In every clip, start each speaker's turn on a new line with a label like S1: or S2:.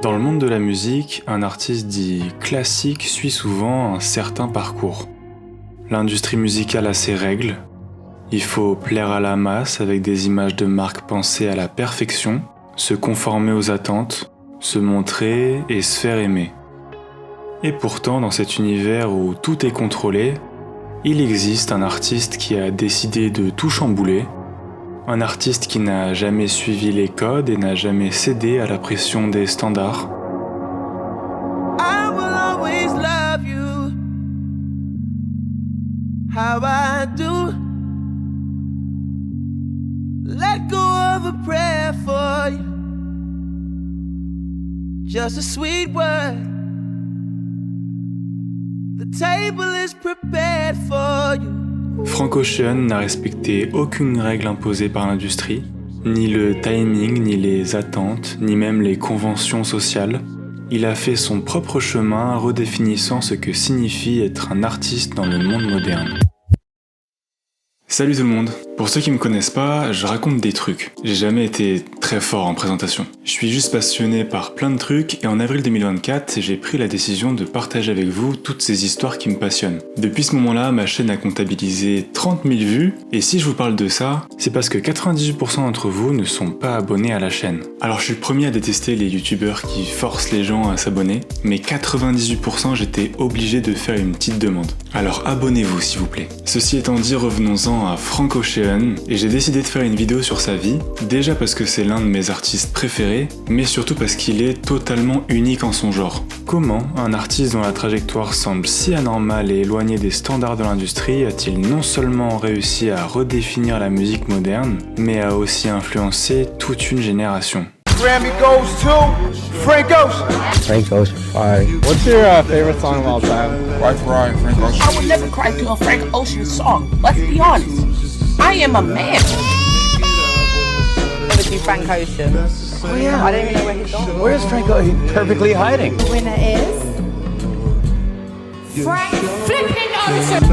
S1: Dans le monde de la musique, un artiste dit classique suit souvent un certain parcours. L'industrie musicale a ses règles. Il faut plaire à la masse avec des images de marque pensées à la perfection, se conformer aux attentes, se montrer et se faire aimer. Et pourtant, dans cet univers où tout est contrôlé, il existe un artiste qui a décidé de tout chambouler, un artiste qui n'a jamais suivi les codes et n'a jamais cédé à la pression des standards.
S2: I will always love you how I do. Let go of a prayer for you, just a sweet word. The table is prepared for you.
S1: Frank Ocean n'a respecté aucune règle imposée par l'industrie, ni le timing, ni les attentes, ni même les conventions sociales. Il a fait son propre chemin, redéfinissant ce que signifie être un artiste dans le monde moderne. Salut tout le monde. Pour ceux qui me connaissent pas, je raconte des trucs. J'ai jamais été très fort en présentation. Je suis juste passionné par plein de trucs et en avril 2024, j'ai pris la décision de partager avec vous toutes ces histoires qui me passionnent. Depuis ce moment-là, ma chaîne a comptabilisé 30 000 vues et si je vous parle de ça, c'est parce que 98% d'entre vous ne sont pas abonnés à la chaîne. Alors je suis le premier à détester les youtubeurs qui forcent les gens à s'abonner, mais 98% j'étais obligé de faire une petite demande. Alors abonnez-vous s'il vous plaît. Ceci étant dit, revenons-en à Frank Ocean. Et j'ai décidé de faire une vidéo sur sa vie, déjà parce que c'est l'un de mes artistes préférés, mais surtout parce qu'il est totalement unique en son genre. Comment un artiste dont la trajectoire semble si anormale et éloignée des standards de l'industrie a-t-il non seulement réussi à redéfinir la musique moderne, mais a aussi influencé toute une génération?
S3: Grammy goes to Frank Ocean.
S4: Frank Ocean, fire. What's your favorite song of all time?
S3: Right, Frank Ocean.
S5: I would never cry to a Frank Ocean song. Let's be honest. I am a man.
S6: Obviously Frank Ocean.
S4: Oh yeah.
S6: I don't even know where he's gone.
S4: Where's Frank Ocean? He's perfectly hiding.
S7: The winner is
S5: Frank flipping Ocean.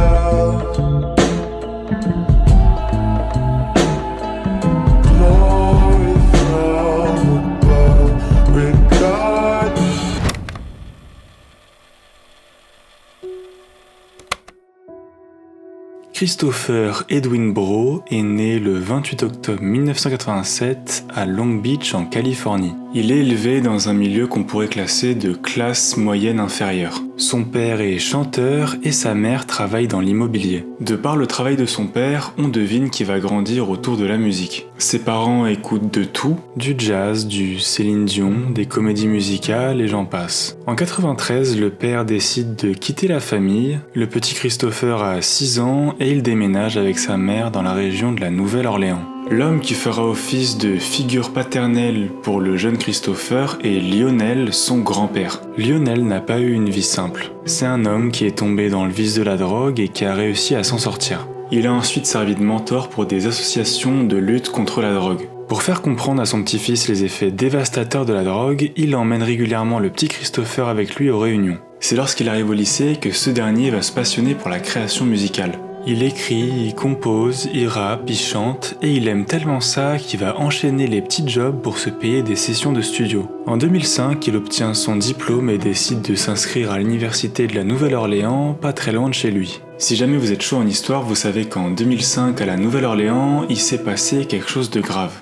S1: Christopher Edwin Brough est né le 28 octobre 1987 à Long Beach en Californie. Il est élevé dans un milieu qu'on pourrait classer de classe moyenne inférieure. Son père est chanteur et sa mère travaille dans l'immobilier. De par le travail de son père, on devine qu'il va grandir autour de la musique. Ses parents écoutent de tout, du jazz, du Céline Dion, des comédies musicales et j'en passe. En 93, le père décide de quitter la famille, le petit Christopher a 6 ans et il déménage avec sa mère dans la région de la Nouvelle-Orléans. L'homme qui fera office de figure paternelle pour le jeune Christopher est Lionel, son grand-père. Lionel n'a pas eu une vie simple. C'est un homme qui est tombé dans le vice de la drogue et qui a réussi à s'en sortir. Il a ensuite servi de mentor pour des associations de lutte contre la drogue. Pour faire comprendre à son petit-fils les effets dévastateurs de la drogue, il emmène régulièrement le petit Christopher avec lui aux réunions. C'est lorsqu'il arrive au lycée que ce dernier va se passionner pour la création musicale. Il écrit, il compose, il rappe, il chante et il aime tellement ça qu'il va enchaîner les petits jobs pour se payer des sessions de studio. En 2005, il obtient son diplôme et décide de s'inscrire à l'université de la Nouvelle-Orléans, pas très loin de chez lui. Si jamais vous êtes chaud en histoire, vous savez qu'en 2005 à la Nouvelle-Orléans, il s'est passé quelque chose de grave.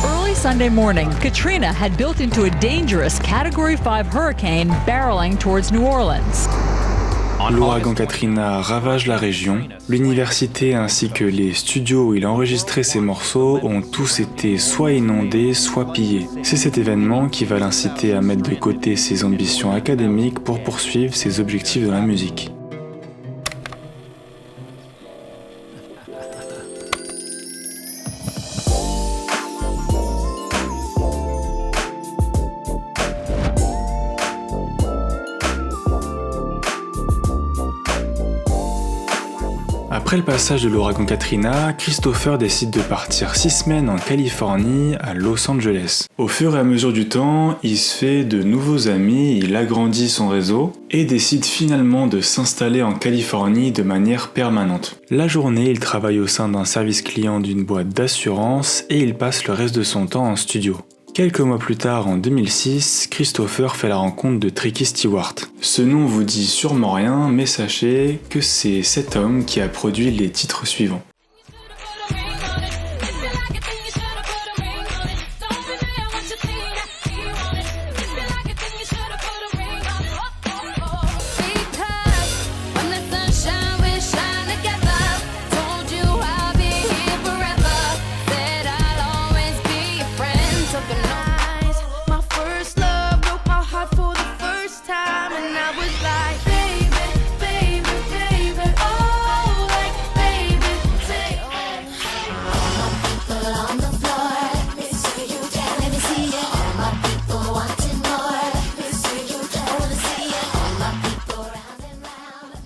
S8: Early Sunday morning, Katrina had built into a dangerous Category 5 hurricane barreling towards New Orleans.
S1: L'ouragan Katrina ravage la région. L'université ainsi que les studios où il enregistrait ses morceaux ont tous été soit inondés, soit pillés. C'est cet événement qui va l'inciter à mettre de côté ses ambitions académiques pour poursuivre ses objectifs dans la musique. Après le passage de l'ouragan Katrina, Christopher décide de partir 6 semaines en Californie, à Los Angeles. Au fur et à mesure du temps, il se fait de nouveaux amis, il agrandit son réseau et décide finalement de s'installer en Californie de manière permanente. La journée, il travaille au sein d'un service client d'une boîte d'assurance et il passe le reste de son temps en studio. Quelques mois plus tard, en 2006, Christopher fait la rencontre de Tricky Stewart. Ce nom vous dit sûrement rien, mais sachez que c'est cet homme qui a produit les titres suivants.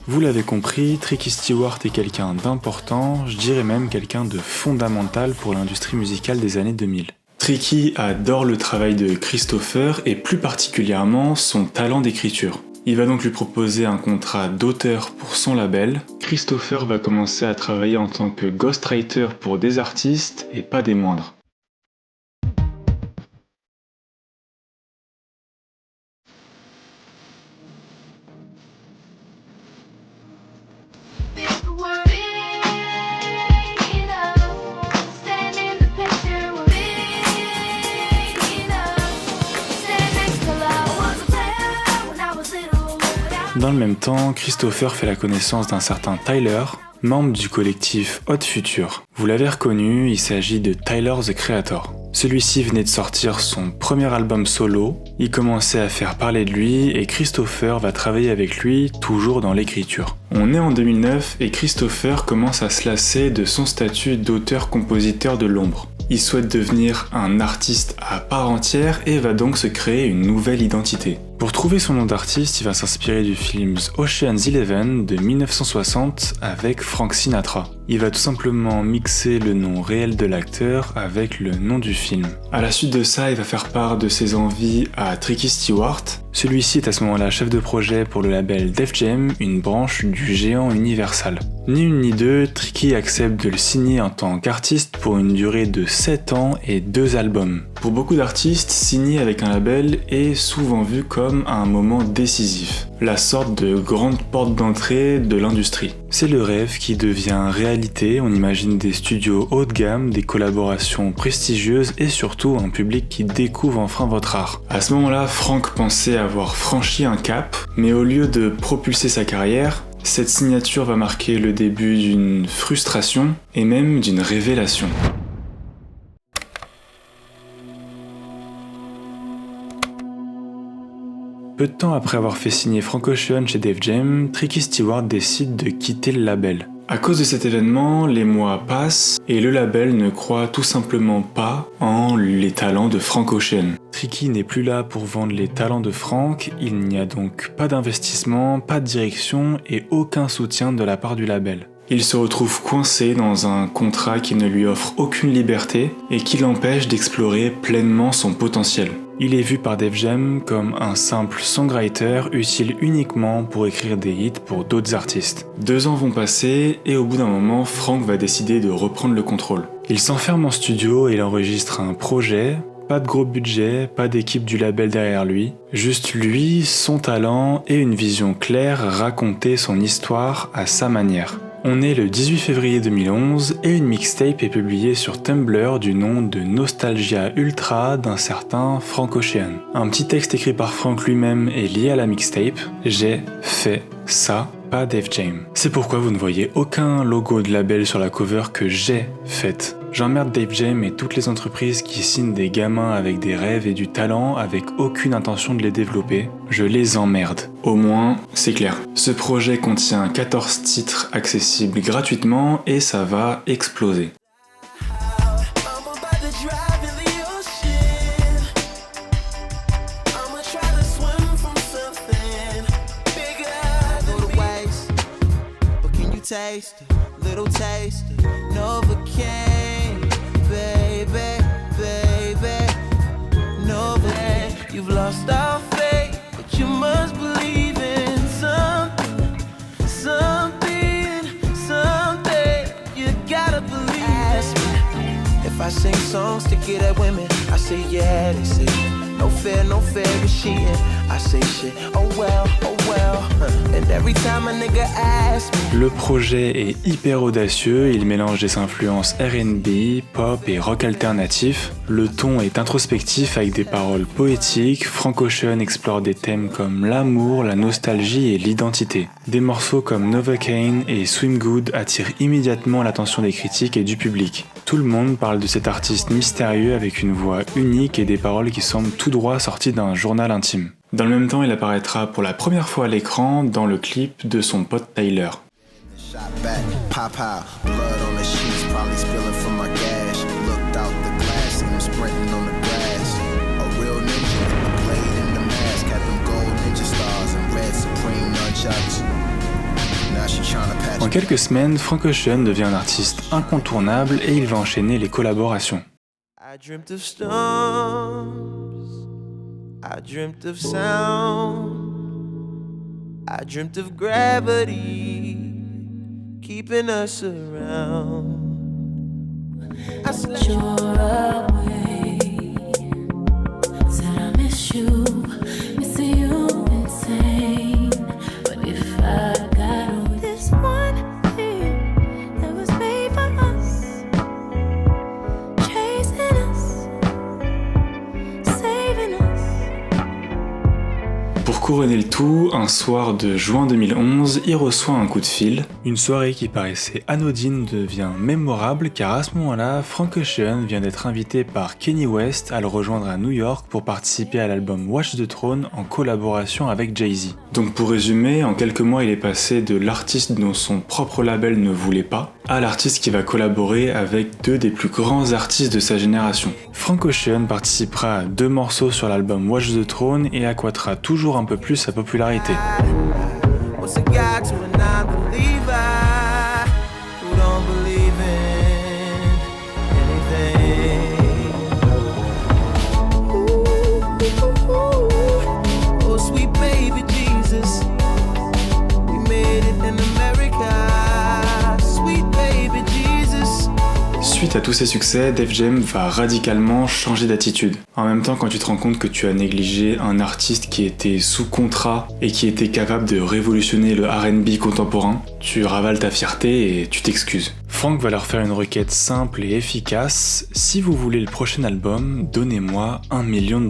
S1: Vous l'avez compris, Tricky Stewart est quelqu'un d'important, je dirais même quelqu'un de fondamental pour l'industrie musicale des années 2000. Tricky adore le travail de Christopher et plus particulièrement son talent d'écriture. Il va donc lui proposer un contrat d'auteur pour son label. Christopher va commencer à travailler en tant que ghostwriter pour des artistes et pas des moindres. Dans le même temps, Christopher fait la connaissance d'un certain Tyler, membre du collectif Hot Future. Vous l'avez reconnu, il s'agit de Tyler the Creator. Celui-ci venait de sortir son premier album solo, il commençait à faire parler de lui et Christopher va travailler avec lui toujours dans l'écriture. On est en 2009 et Christopher commence à se lasser de son statut d'auteur-compositeur de l'ombre. Il souhaite devenir un artiste à part entière et va donc se créer une nouvelle identité. Pour trouver son nom d'artiste, il va s'inspirer du film Ocean's 11 de 1960 avec Frank Sinatra. Il va tout simplement mixer le nom réel de l'acteur avec le nom du film. À la suite de ça, il va faire part de ses envies à Tricky Stewart. Celui-ci est à ce moment-là chef de projet pour le label Def Jam, une branche du géant Universal. Ni une ni deux, Tricky accepte de le signer en tant qu'artiste pour une durée de 7 ans et 2 albums. Pour beaucoup d'artistes, signer avec un label est souvent vu comme un moment décisif, la sorte de grande porte d'entrée de l'industrie. C'est le rêve qui devient réalité, on imagine des studios haut de gamme, des collaborations prestigieuses et surtout un public qui découvre enfin votre art. À ce moment-là, Frank pensait avoir franchi un cap, mais au lieu de propulser sa carrière, cette signature va marquer le début d'une frustration et même d'une révélation. Peu de temps après avoir fait signer Frank Ocean chez Def Jam, Tricky Stewart décide de quitter le label. À cause de cet événement, les mois passent et le label ne croit tout simplement pas en les talents de Frank Ocean. Tricky n'est plus là pour vendre les talents de Frank, il n'y a donc pas d'investissement, pas de direction et aucun soutien de la part du label. Il se retrouve coincé dans un contrat qui ne lui offre aucune liberté et qui l'empêche d'explorer pleinement son potentiel. Il est vu par Def Jam comme un simple songwriter utile uniquement pour écrire des hits pour d'autres artistes. 2 ans vont passer et au bout d'un moment, Frank va décider de reprendre le contrôle. Il s'enferme en studio et il enregistre un projet. Pas de gros budget, pas d'équipe du label derrière lui, juste lui, son talent et une vision claire raconter son histoire à sa manière. On est le 18 février 2011 et une mixtape est publiée sur Tumblr du nom de Nostalgia Ultra d'un certain Frank Ocean. Un petit texte écrit par Frank lui-même est lié à la mixtape « J'ai fait ça ». Pas Def Jam. C'est pourquoi vous ne voyez aucun logo de label sur la cover que j'ai faite. J'emmerde Def Jam et toutes les entreprises qui signent des gamins avec des rêves et du talent avec aucune intention de les développer. Je les emmerde. Au moins, c'est clair. Ce projet contient 14 titres accessibles gratuitement et ça va exploser.
S2: Taste, little taste, Novocaine, baby, baby, Novocaine. You've lost all faith, but you must believe in something, something, something. You gotta believe. Ask me if I sing songs to get at women. I sing say yeah, they say no fair is cheating. I say shit, oh well, and every time a nigga asks me.
S1: Le projet est hyper audacieux, il mélange des influences R&B, pop et rock alternatif. Le ton est introspectif avec des paroles poétiques. Frank Ocean explore des thèmes comme l'amour, la nostalgie et l'identité. Des morceaux comme Novocaine et Swim Good attirent immédiatement l'attention des critiques et du public. Tout le monde parle de cet artiste mystérieux avec une voix unique et des paroles qui semblent tout droit sorties d'un journal intime. Dans le même temps, il apparaîtra pour la première fois à l'écran dans le clip de son pote Tyler. En quelques semaines, Frank Ocean devient un artiste incontournable et il va enchaîner les collaborations.
S2: I dreamt of storms, I dreamt of sound, I dreamt of gravity keeping us around. I slept
S7: You're away, said I miss you insane. But if I got over this one thing that was made for us, chasing us, saving us.
S1: Pour couronner le tout, un soir de juin 2011, il reçoit un coup de fil. Une soirée qui paraissait anodine devient mémorable car à ce moment-là, Frank Ocean vient d'être invité par Kanye West à le rejoindre à New York pour participer à l'album Watch the Throne en collaboration avec Jay-Z. Donc pour résumer, en quelques mois il est passé de l'artiste dont son propre label ne voulait pas à l'artiste qui va collaborer avec deux des plus grands artistes de sa génération. Frank Ocean participera à 2 morceaux sur l'album Watch the Throne et accroîtra toujours un peu plus sa popularité.
S2: What's a guy to a non-believer who don't believe in anything? Ooh, oh sweet baby Jesus, we made it in America. Sweet baby Jesus.
S1: Suite à tous ces succès, Def Jam va radicalement changer d'attitude. En même temps, quand tu te rends compte que tu as négligé un artiste qui était sous contrat et qui était capable de révolutionner le R&B contemporain, tu ravales ta fierté et tu t'excuses. Frank va leur faire une requête simple et efficace. Si vous voulez le prochain album, donnez-moi $1 million.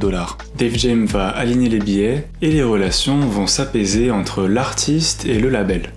S1: Def Jam va aligner les billets et les relations vont s'apaiser entre l'artiste et le label.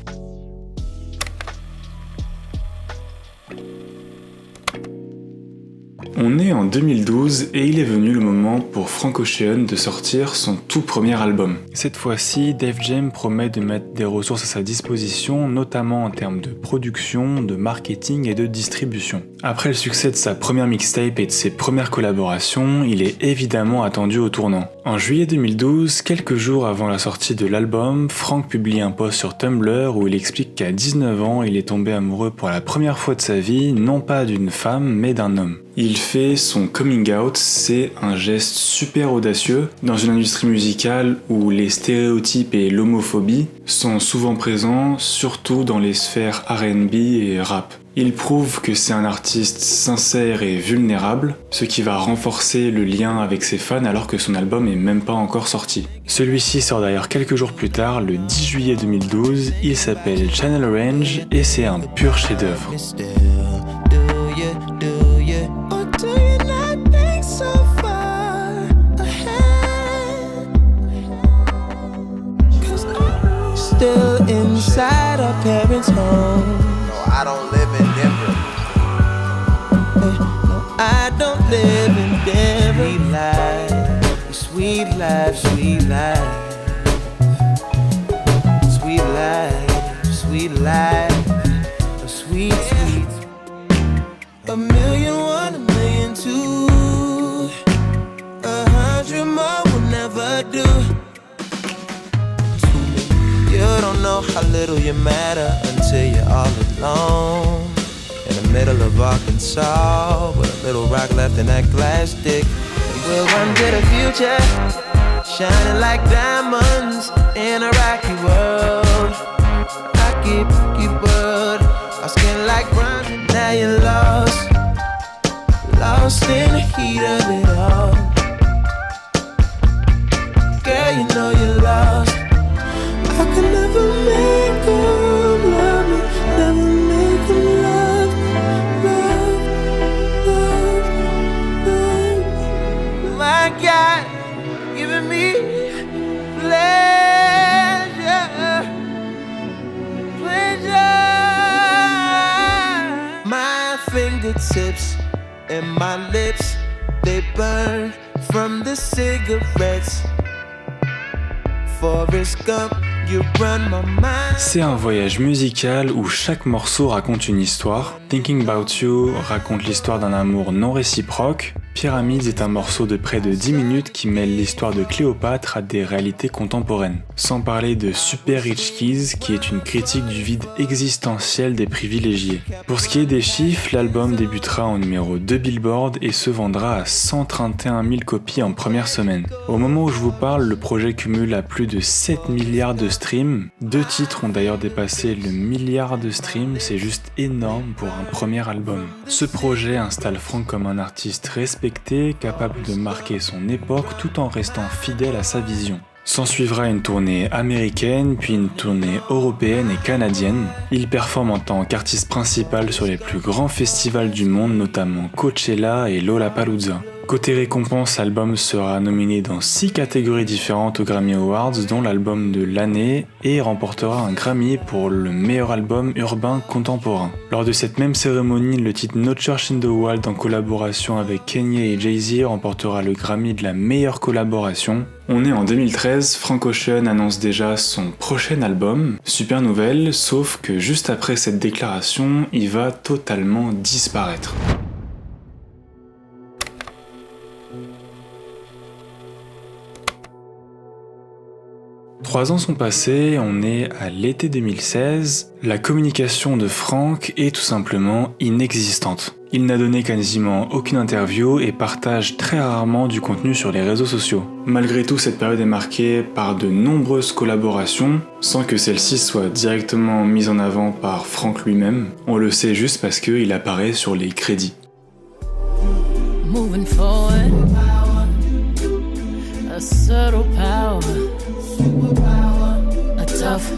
S1: On est en 2012 et il est venu le moment pour Frank Ocean de sortir son tout premier album. Cette fois-ci, Def Jam promet de mettre des ressources à sa disposition, notamment en termes de production, de marketing et de distribution. Après le succès de sa première mixtape et de ses premières collaborations, il est évidemment attendu au tournant. En juillet 2012, quelques jours avant la sortie de l'album, Frank publie un post sur Tumblr où il explique qu'à 19 ans, il est tombé amoureux pour la première fois de sa vie, non pas d'une femme, mais d'un homme. Il fait son coming out, c'est un geste super audacieux dans une industrie musicale où les stéréotypes et l'homophobie sont souvent présents, surtout dans les sphères R&B et rap. Il prouve que c'est un artiste sincère et vulnérable, ce qui va renforcer le lien avec ses fans alors que son album est même pas encore sorti. Celui-ci sort d'ailleurs quelques jours plus tard, le 10 juillet 2012, il s'appelle Channel Orange et c'est un pur chef-d'œuvre.
S2: Still inside our parents' home.
S3: No, I don't live in Denver.
S2: No, I don't live in Denver. Sweet life, sweet life, sweet life, sweet life, sweet, sweet. $1 million, 1, 1 million, 2. 100 more will never do. You don't know how little you matter until you're all alone in the middle of Arkansas with a little rock left in that glass stick. We'll run to the future, shining like diamonds in a rocky world. Rocky world, our skin like bronze and now you're lost. lost in the heat of it all. Girl, you know you're lost. I could never make them love me, never make them love, love, love. My God, giving me pleasure, pleasure. My fingertips and my lips, they burn from the cigarettes. Forrest Gump, you run my mind.
S1: C'est un voyage musical où chaque morceau raconte une histoire. Thinking About You raconte l'histoire d'un amour non réciproque. Pyramids est un morceau de près de 10 minutes qui mêle l'histoire de Cléopâtre à des réalités contemporaines. Sans parler de Super Rich Kids qui est une critique du vide existentiel des privilégiés. Pour ce qui est des chiffres, l'album débutera en numéro 2 Billboard et se vendra à 131 000 copies en première semaine. Au moment où je vous parle, le projet cumule à plus de 7 milliards de streams. 2 titres ont d'ailleurs dépassé le milliard de streams, c'est juste énorme pour un premier album. Ce projet installe Frank comme un artiste respecté, capable de marquer son époque tout en restant fidèle à sa vision. S'en suivra une tournée américaine, puis une tournée européenne et canadienne. Il performe en tant qu'artiste principal sur les plus grands festivals du monde, notamment Coachella et Lollapalooza. Côté récompense, l'album sera nominé dans 6 catégories différentes aux Grammy Awards, dont l'album de l'année, et remportera un Grammy pour le meilleur album urbain contemporain. Lors de cette même cérémonie, le titre No Church in the Wild en collaboration avec Kanye et Jay-Z remportera le Grammy de la meilleure collaboration. On est en 2013, Frank Ocean annonce déjà son prochain album, super nouvelle, sauf que juste après cette déclaration, il va totalement disparaître. 3 ans sont passés, on est à l'été 2016, la communication de Frank est tout simplement inexistante. Il n'a donné quasiment aucune interview et partage très rarement du contenu sur les réseaux sociaux. Malgré tout, cette période est marquée par de nombreuses collaborations, sans que celles-ci soient directement mises en avant par Frank lui-même. On le sait juste parce qu'il apparaît sur les crédits.
S9: Moving forward, a subtle power, a tough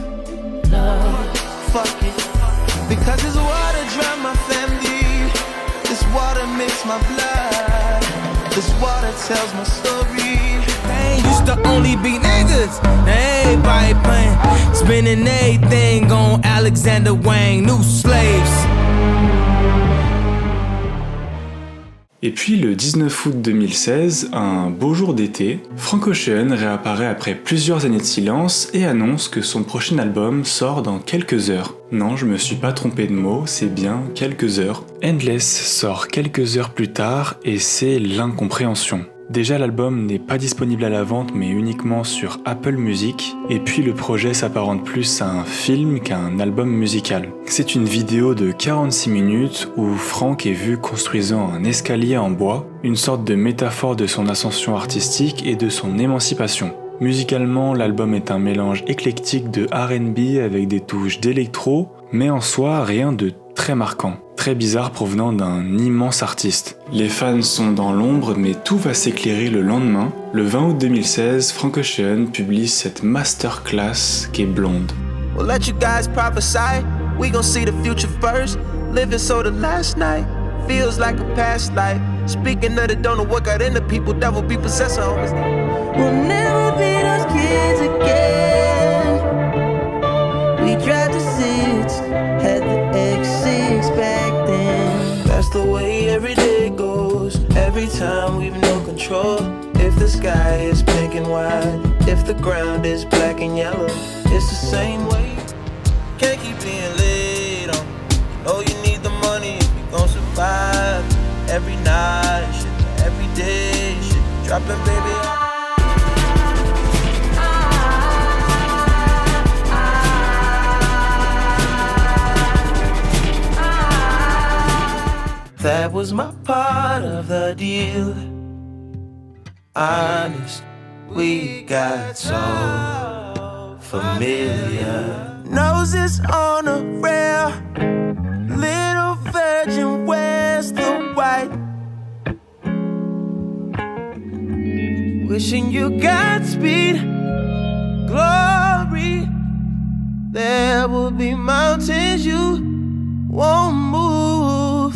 S9: love.
S2: Fuck it, because this water drown my family. This water makes my blood. This water tells my story. They used to only be niggas. Everybody playing, spending everything on Alexander Wang, new slaves.
S1: Et puis le 19 août 2016, un beau jour d'été, Frank Ocean réapparaît après plusieurs années de silence et annonce que son prochain album sort dans quelques heures. Non, je me suis pas trompé de mot, c'est bien quelques heures. Endless sort quelques heures plus tard et c'est l'incompréhension. Déjà l'album n'est pas disponible à la vente mais uniquement sur Apple Music, et puis le projet s'apparente plus à un film qu'à un album musical. C'est une vidéo de 46 minutes où Frank est vu construisant un escalier en bois, une sorte de métaphore de son ascension artistique et de son émancipation. Musicalement, l'album est un mélange éclectique de R&B avec des touches d'électro, mais en soi rien de très marquant. Très bizarre provenant d'un immense artiste. Les fans sont dans l'ombre mais tout va s'éclairer le lendemain. Le 20 août 2016, Frank Ocean publie cette masterclass qu'est Blonde.
S2: We'll let you guys prophesy, we gon' see the future first. Living so the last night, feels like a past life. Speaking of the don't know what got into people, devil be possessing homies. We'll never be those kids again. We tried to sit, had the X6 back then. That's the way every day goes. Every time we've no control. If the sky is pink and white, if the ground is black and yellow, it's the same way. Can't keep being laid on. You know you need the money if you gon' survive. Every night, shit, every day, shit, dropping baby. That was my part of the deal. Honest, we got so familiar. Noses on a rail, little virgin wears the white. Wishing you Godspeed, glory. There will be mountains you won't move.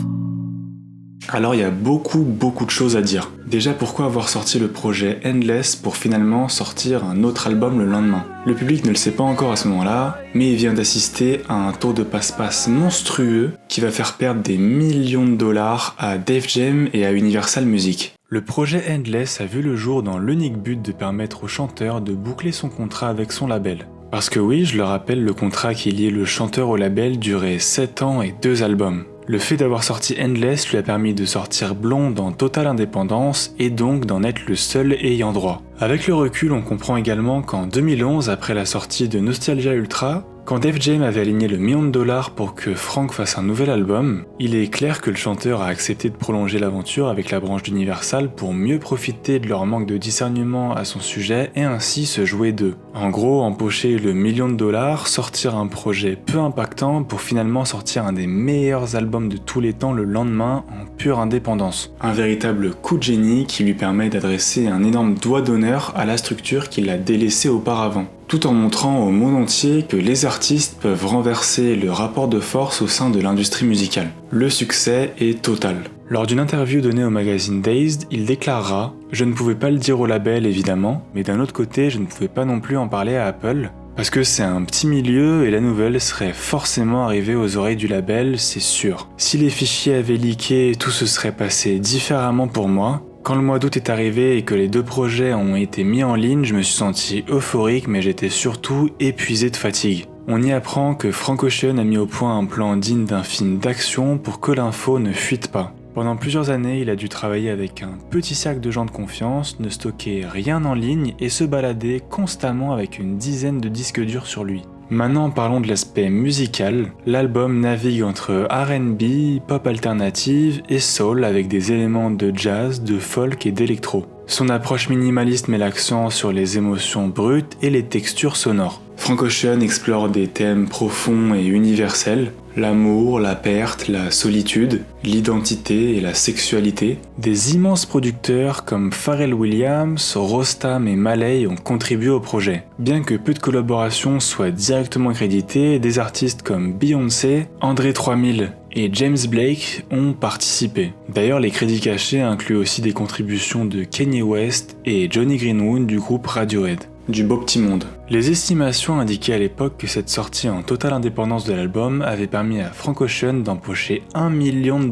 S1: Alors il y a beaucoup de choses à dire. Déjà, pourquoi avoir sorti le projet Endless pour finalement sortir un autre album le lendemain? Le public ne le sait pas encore à ce moment-là, mais il vient d'assister à un tour de passe-passe monstrueux qui va faire perdre des millions de dollars à Def Jam et à Universal Music. Le projet Endless a vu le jour dans l'unique but de permettre au chanteur de boucler son contrat avec son label. Parce que oui, je le rappelle, le contrat qui liait le chanteur au label durait 7 ans et 2 albums. Le fait d'avoir sorti Endless lui a permis de sortir Blonde en totale indépendance et donc d'en être le seul ayant droit. Avec le recul, on comprend également qu'en 2011, après la sortie de Nostalgia Ultra, quand Def Jam avait aligné le $1 million pour que Frank fasse un nouvel album, il est clair que le chanteur a accepté de prolonger l'aventure avec la branche d'Universal pour mieux profiter de leur manque de discernement à son sujet et ainsi se jouer d'eux. En gros, empocher le $1 million, sortir un projet peu impactant pour finalement sortir un des meilleurs albums de tous les temps le lendemain en pure indépendance. Un véritable coup de génie qui lui permet d'adresser un énorme doigt d'honneur à la structure qu'il a délaissée auparavant, tout en montrant au monde entier que les artistes peuvent renverser le rapport de force au sein de l'industrie musicale. Le succès est total. Lors d'une interview donnée au magazine Dazed, il déclarera « Je ne pouvais pas le dire au label évidemment, mais d'un autre côté je ne pouvais pas non plus en parler à Apple, parce que c'est un petit milieu et la nouvelle serait forcément arrivée aux oreilles du label, c'est sûr. Si les fichiers avaient leaké, tout se serait passé différemment pour moi. Quand le mois d'août est arrivé et que les 2 projets ont été mis en ligne, je me suis senti euphorique mais j'étais surtout épuisé de fatigue. On y apprend que Frank Ocean a mis au point un plan digne d'un film d'action pour que l'info ne fuite pas. Pendant plusieurs années, il a dû travailler avec un petit cercle de gens de confiance, ne stocker rien en ligne et se balader constamment avec une dizaine de disques durs sur lui. Maintenant parlons de l'aspect musical. L'album navigue entre R&B, pop alternative et soul avec des éléments de jazz, de folk et d'électro. Son approche minimaliste met l'accent sur les émotions brutes et les textures sonores. Frank Ocean explore des thèmes profonds et universels, l'amour, la perte, la solitude, l'identité et la sexualité. Des immenses producteurs comme Pharrell Williams, Rostam et Malay ont contribué au projet. Bien que peu de collaborations soient directement créditées, des artistes comme Beyoncé, André 3000 et James Blake ont participé. D'ailleurs, les crédits cachés incluent aussi des contributions de Kanye West et Johnny Greenwood du groupe Radiohead. Du beau petit monde. Les estimations indiquaient à l'époque que cette sortie en totale indépendance de l'album avait permis à Frank Ocean d'empocher $1 million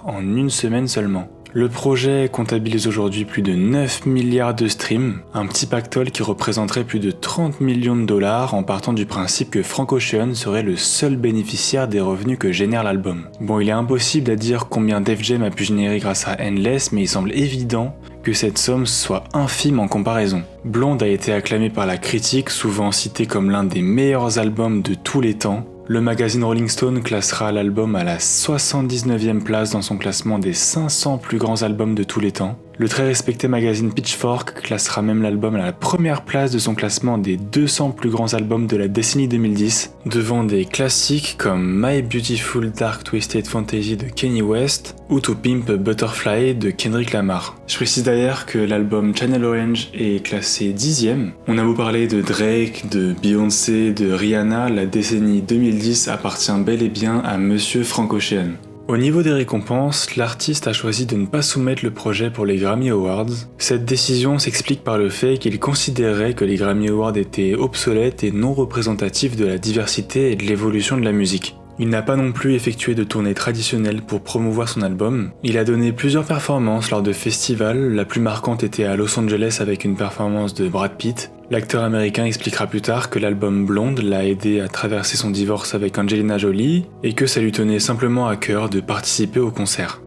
S1: en une semaine seulement. Le projet comptabilise aujourd'hui plus de 9 milliards de streams, un petit pactole qui représenterait plus de $30 millions en partant du principe que Frank Ocean serait le seul bénéficiaire des revenus que génère l'album. Bon, il est impossible à dire combien Def Jam a pu générer grâce à Endless, mais il semble évident que cette somme soit infime en comparaison. Blonde a été acclamé par la critique, souvent cité comme l'un des meilleurs albums de tous les temps. Le magazine Rolling Stone classera l'album à la 79e place dans son classement des 500 plus grands albums de tous les temps. Le très respecté magazine Pitchfork classera même l'album à la première place de son classement des 200 plus grands albums de la décennie 2010, devant des classiques comme My Beautiful Dark Twisted Fantasy de Kanye West ou To Pimp a Butterfly de Kendrick Lamar. Je précise d'ailleurs que l'album Channel Orange est classé 10e. On a beau parler de Drake, de Beyoncé, de Rihanna, la décennie 2010 appartient bel et bien à Monsieur Frank Ocean. Au niveau des récompenses, l'artiste a choisi de ne pas soumettre le projet pour les Grammy Awards. Cette décision s'explique par le fait qu'il considérait que les Grammy Awards étaient obsolètes et non représentatifs de la diversité et de l'évolution de la musique. Il n'a pas non plus effectué de tournée traditionnelle pour promouvoir son album. Il a donné plusieurs performances lors de festivals, la plus marquante était à Los Angeles avec une performance de Brad Pitt. L'acteur américain expliquera plus tard que l'album Blonde l'a aidé à traverser son divorce avec Angelina Jolie et que ça lui tenait simplement à cœur de participer au concert.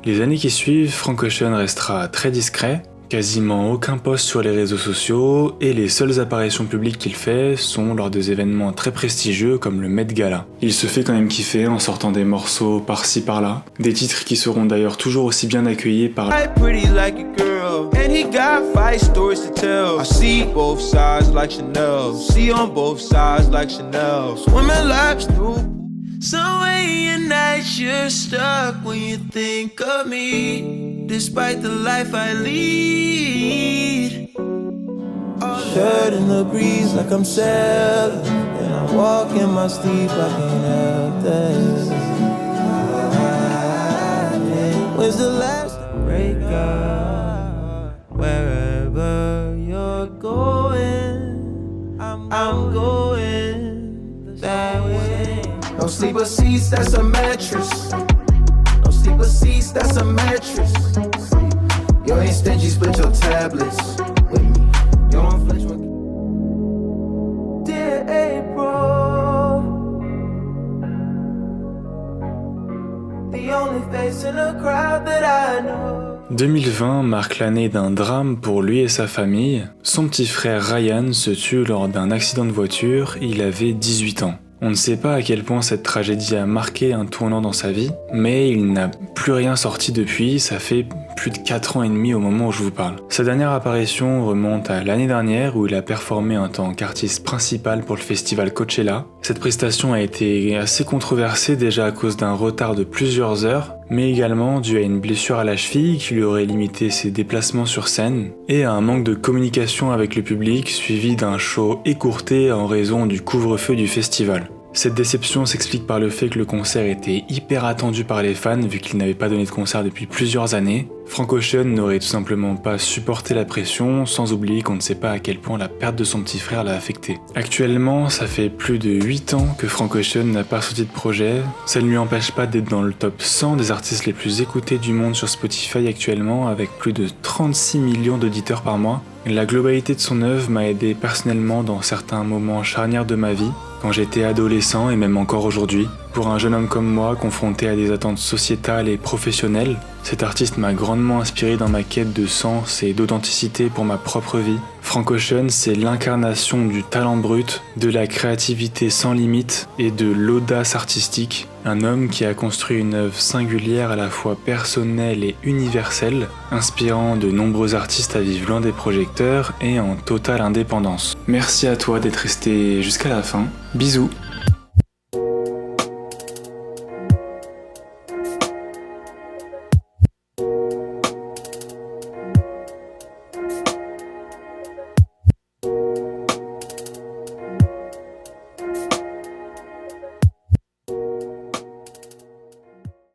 S1: Les années qui suivent, Frank Ocean restera très discret, quasiment aucun post sur les réseaux sociaux et les seules apparitions publiques qu'il fait sont lors des événements très prestigieux comme le Met Gala. Il se fait quand même kiffer en sortant des morceaux par-ci par-là, des titres qui seront d'ailleurs toujours aussi bien accueillis par
S2: And he got 5 stories to tell. I see both sides like Chanel. See on both sides like Chanel. Swimming laps through. Some way at night you're stuck when you think of me, despite the life I lead. Shirt in the breeze like I'm sailing, and I walk in my sleep like an elder. When's the last break up? Wherever you're going, I'm going that way. No sleeper seats, that's a mattress. No sleeper seats, that's a mattress. You ain't stingy, split your tablets with me. You don't flinch with Dear April, the only face in the crowd that I know.
S1: 2020 marque l'année d'un drame pour lui et sa famille. Son petit frère Ryan se tue lors d'un accident de voiture, il avait 18 ans. On ne sait pas à quel point cette tragédie a marqué un tournant dans sa vie, mais il n'a plus rien sorti depuis, ça fait plus de 4 ans et demi au moment où je vous parle. Sa dernière apparition remonte à l'année dernière où il a performé en tant qu'artiste principal pour le festival Coachella. Cette prestation a été assez controversée déjà à cause d'un retard de plusieurs heures, mais également dû à une blessure à la cheville qui lui aurait limité ses déplacements sur scène, et à un manque de communication avec le public suivi d'un show écourté en raison du couvre-feu du festival. Cette déception s'explique par le fait que le concert était hyper attendu par les fans vu qu'il n'avait pas donné de concert depuis plusieurs années. Frank Ocean n'aurait tout simplement pas supporté la pression, sans oublier qu'on ne sait pas à quel point la perte de son petit frère l'a affecté. Actuellement, ça fait plus de 8 ans que Frank Ocean n'a pas sorti de projet. Ça ne lui empêche pas d'être dans le top 100 des artistes les plus écoutés du monde sur Spotify actuellement, avec plus de 36 millions d'auditeurs par mois. La globalité de son œuvre m'a aidé personnellement dans certains moments charnières de ma vie, quand j'étais adolescent et même encore aujourd'hui. Pour un jeune homme comme moi, confronté à des attentes sociétales et professionnelles, cet artiste m'a grandement inspiré dans ma quête de sens et d'authenticité pour ma propre vie. Frank Ocean, c'est l'incarnation du talent brut, de la créativité sans limite et de l'audace artistique. Un homme qui a construit une œuvre singulière à la fois personnelle et universelle, inspirant de nombreux artistes à vivre loin des projecteurs et en totale indépendance. Merci à toi d'être resté jusqu'à la fin. Bisous.